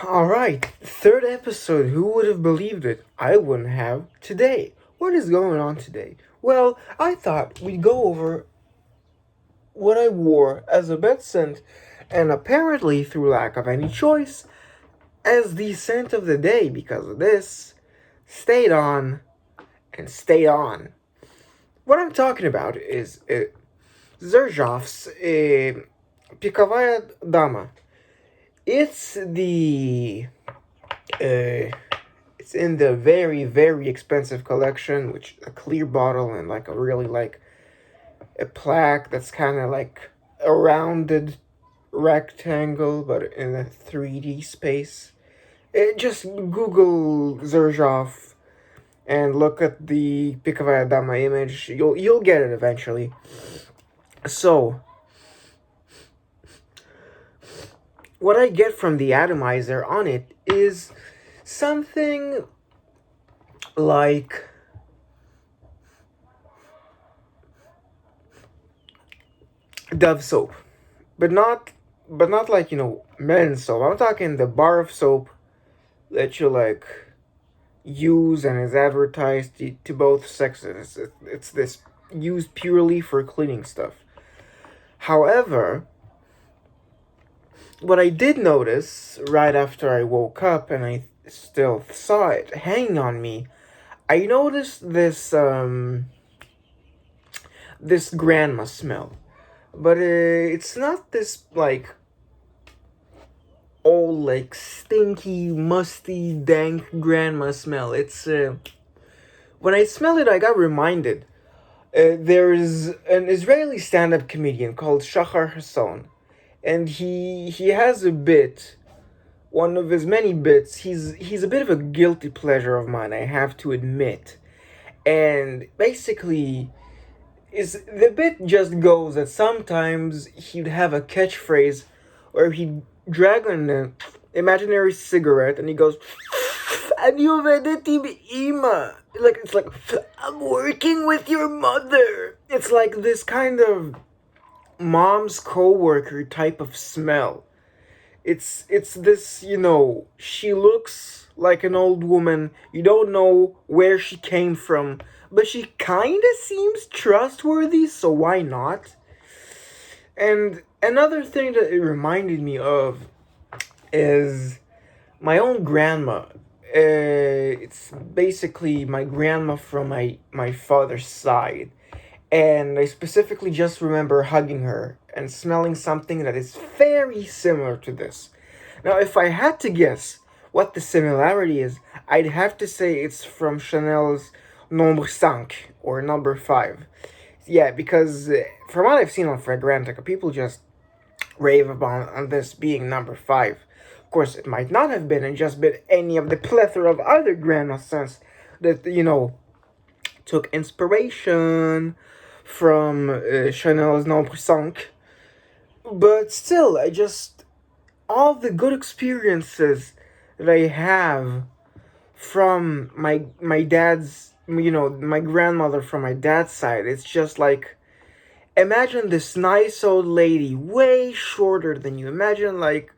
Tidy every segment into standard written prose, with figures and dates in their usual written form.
Alright, third episode. Who would have believed it? I wouldn't have. Today. What is going on today? Well, I thought we'd go over what I wore as a bed scent, and apparently, through lack of any choice, as the scent of the day because of this, stayed on and stayed on. What I'm talking about is Zerzhov's Pikovaya Dama. It's the uh, it's in the very, very expensive collection, which a clear bottle and like a really like a plaque that's kind of like a rounded rectangle, but in a 3D space. Just Google Zerzhov and look at the Pikovaya Dama image. You'll get it eventually. So, what I get from the atomizer on it is something like Dove soap, but not like men's soap. I'm talking the bar of soap that you like use and is advertised to both sexes. It's this used purely for cleaning stuff. However, what I did notice right after I woke up and I still saw it hanging on me, I noticed this grandma smell. But it's not this like old like stinky, musty, dank grandma smell. It's when I smell it, I got reminded. There's an Israeli stand-up comedian called Shachar Hassan, and he has a bit. One of his many bits. He's a bit of a guilty pleasure of mine, I have to admit. And basically, is the bit just goes that sometimes he'd have a catchphrase where he'd drag an imaginary cigarette and he goes, "And you ima." Like it's like, "I'm working with your mother." It's like this kind of mom's coworker type of smell. It's this, she looks like an old woman. You don't know where she came from, but she kind of seems trustworthy, so why not? And another thing that it reminded me of is my own grandma. It's basically my grandma from my father's side. And I specifically just remember hugging her and smelling something that is very similar to this. Now, if I had to guess what the similarity is, I'd have to say it's from Chanel's Nombre 5 or number 5. Yeah, because from what I've seen on Fragrantica, people just rave about on this being number 5. Of course, it might not have been and just been any of the plethora of other grandma scents that, took inspiration from Chanel's Nombre 5. But still, all the good experiences that I have from my dad's, my grandmother from my dad's side, it's just like, imagine this nice old lady, way shorter than you. Imagine, like,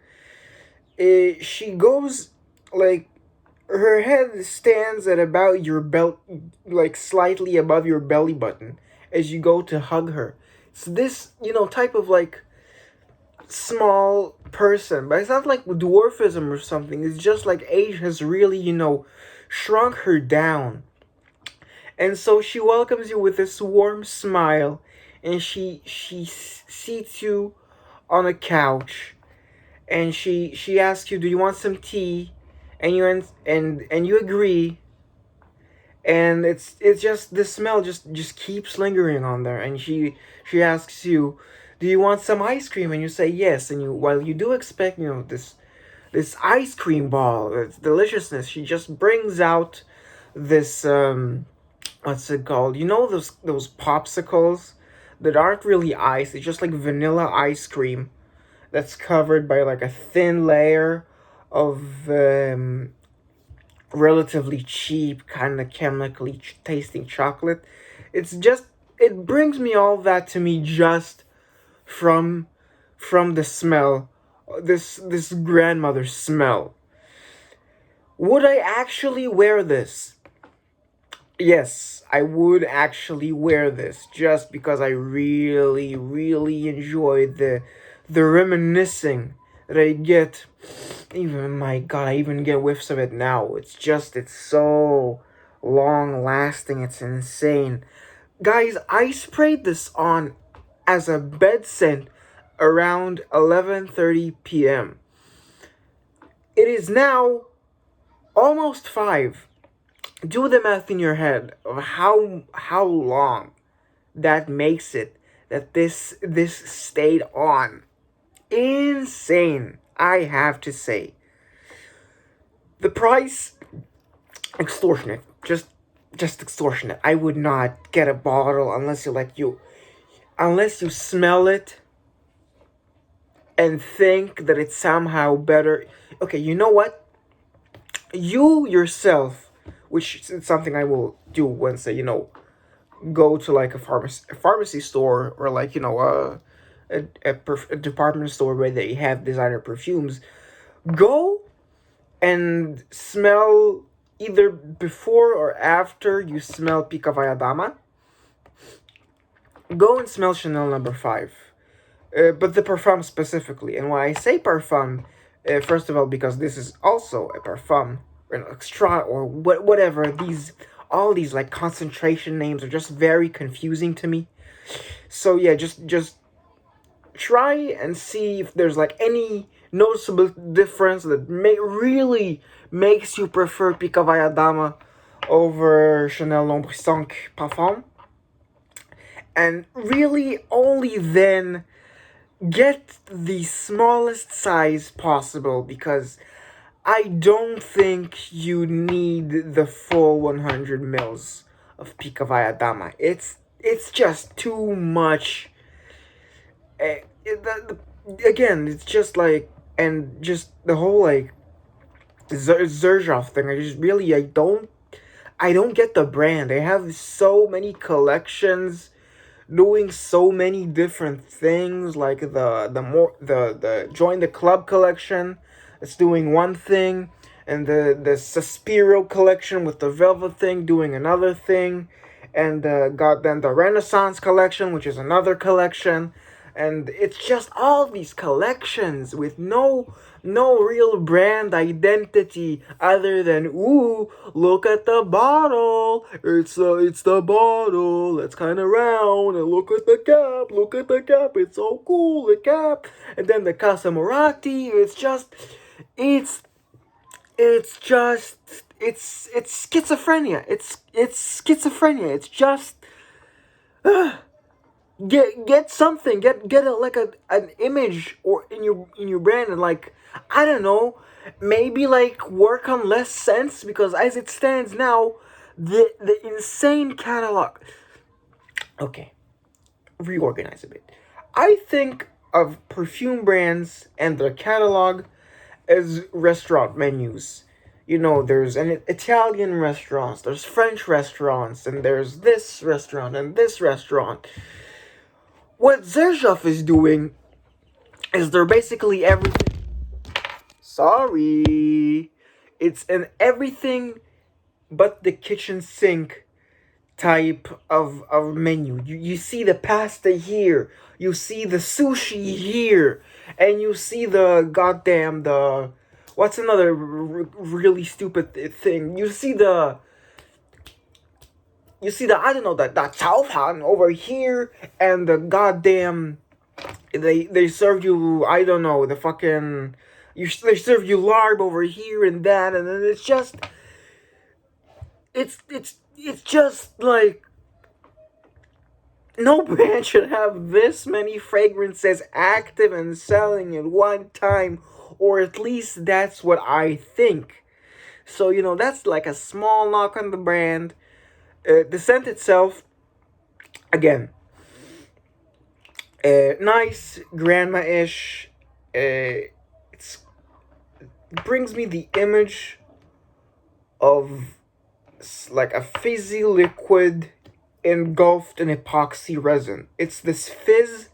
she goes, like, her head stands at about your belt, like, slightly above your belly button as you go to hug her. It's this, type of, like, small person, but it's not like dwarfism or something. It's just like age has really, shrunk her down. And so she welcomes you with this warm smile, and she seats you on a couch, and she asks you, "Do you want some tea?" And you agree, and it's just the smell just keeps lingering on there, and she asks you, "Do you want some ice cream?" And you say yes, and while you do expect this ice cream ball, it's deliciousness, she just brings out this what's it called? You know those popsicles that aren't really ice, it's just like vanilla ice cream that's covered by like a thin layer of relatively cheap, kind of chemically tasting chocolate. It's just, it brings me all that to me just from the smell, this grandmother's smell. Would I actually wear this? Yes, I would actually wear this just because I really, really enjoy the reminiscing that I get. Even my God, I even get whiffs of it now. It's so long lasting. It's insane, guys. I sprayed this on as a bed scent around 11:30 p.m. It is now almost 5. Do the math in your head of how long that makes it that this stayed on. Insane, I have to say. The price, extortionate. Just extortionate. I would not get a bottle unless you smell it and think that it's somehow better. Okay, you know what? You yourself, which is something I will do once go to like a pharmacy store, or like a department store where they have designer perfumes. Go and smell either before or after you smell Pikovaya Dama. Go and smell Chanel number 5. But the parfum specifically. And why I say parfum, first of all, because this is also a parfum, or an extra, or whatever. All these like concentration names are just very confusing to me. So yeah, just try and see if there's like any noticeable difference that really makes you prefer Pikovaya Dama over Chanel Nombre 5 Parfum. And really only then get the smallest size possible, because I don't think you need the full 100 mils of Pikovaya Dama. It's just too much. Again, it's just like, and just the whole like Zerzhov thing. I don't get the brand. They have so many collections doing so many different things, like the join the club collection, it's doing one thing, and the Suspiro collection with the velvet thing doing another thing, and then the Renaissance collection, which is another collection. And it's just all these collections with no real brand identity other than, ooh, look at the bottle. It's the bottle. It's kind of round, and look at the cap. Look at the cap. It's so cool, the cap. And then the Casamorati. It's it's just it's schizophrenia. It's schizophrenia. It's just. Get something, get an image or in your brand, and like, I don't know, maybe like work on less scents, because as it stands now, the insane catalog. Okay, reorganize a bit. I think of perfume brands and their catalog as restaurant menus. There's an Italian restaurants, there's French restaurants, and there's this restaurant and this restaurant. What Zerzhov is doing is they're basically everything. Sorry. It's an everything but the kitchen sink type of menu. You see the pasta here, you see the sushi here, and you see the what's another really stupid thing? You see the I don't know, the Chao Fan over here, and the goddamn they serve you, I don't know, the fucking they serve you larb over here and that, and then it's just like, no brand should have this many fragrances active and selling at one time, or at least that's what I think. So that's like a small knock on the brand. The scent itself, again, nice, grandma-ish. It brings me the image of like a fizzy liquid engulfed in epoxy resin. It's this fizz,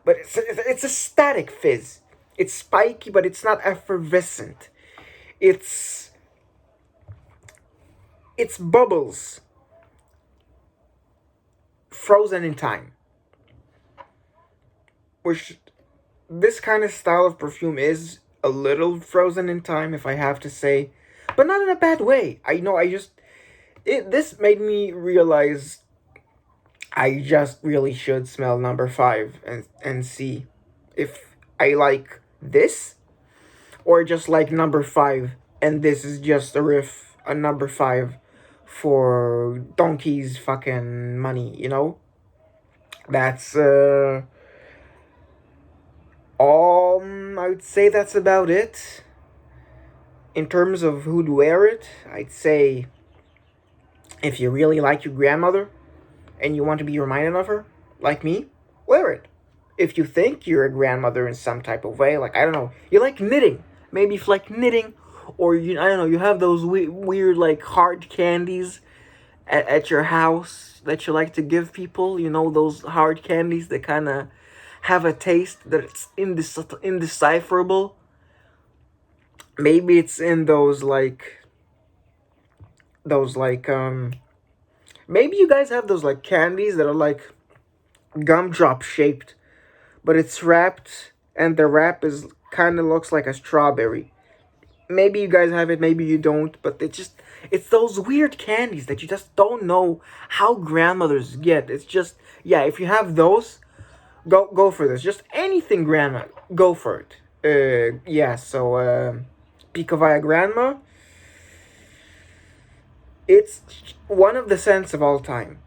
but it's a static fizz. It's spiky, but it's not effervescent. It's it's bubbles frozen in time. Which this kind of style of perfume is a little frozen in time, if I have to say, but not in a bad way. I know. I just this made me realize I just really should smell number five and see if I like this or just like number five and this is just a riff a number five for donkey's fucking money, you know? That's all I would say that's about it. In terms of who'd wear it, I'd say if you really like your grandmother and you want to be reminded of her, like me, wear it. If you think you're a grandmother in some type of way, like I don't know, you like knitting, maybe if like knitting, or I don't know, you have those weird like hard candies at your house that you like to give people. You know those hard candies that kind of have a taste that's indecipherable. Maybe it's in those like maybe you guys have those like candies that are like gumdrop shaped, but it's wrapped and the wrap is kind of looks like a strawberry. Maybe you guys have it, maybe you don't, but it's those weird candies that you just don't know how grandmothers get. It's just yeah, if you have those, go for this. Just anything grandma, go for it. Yeah, so Pikovaya grandma, it's one of the scents of all time.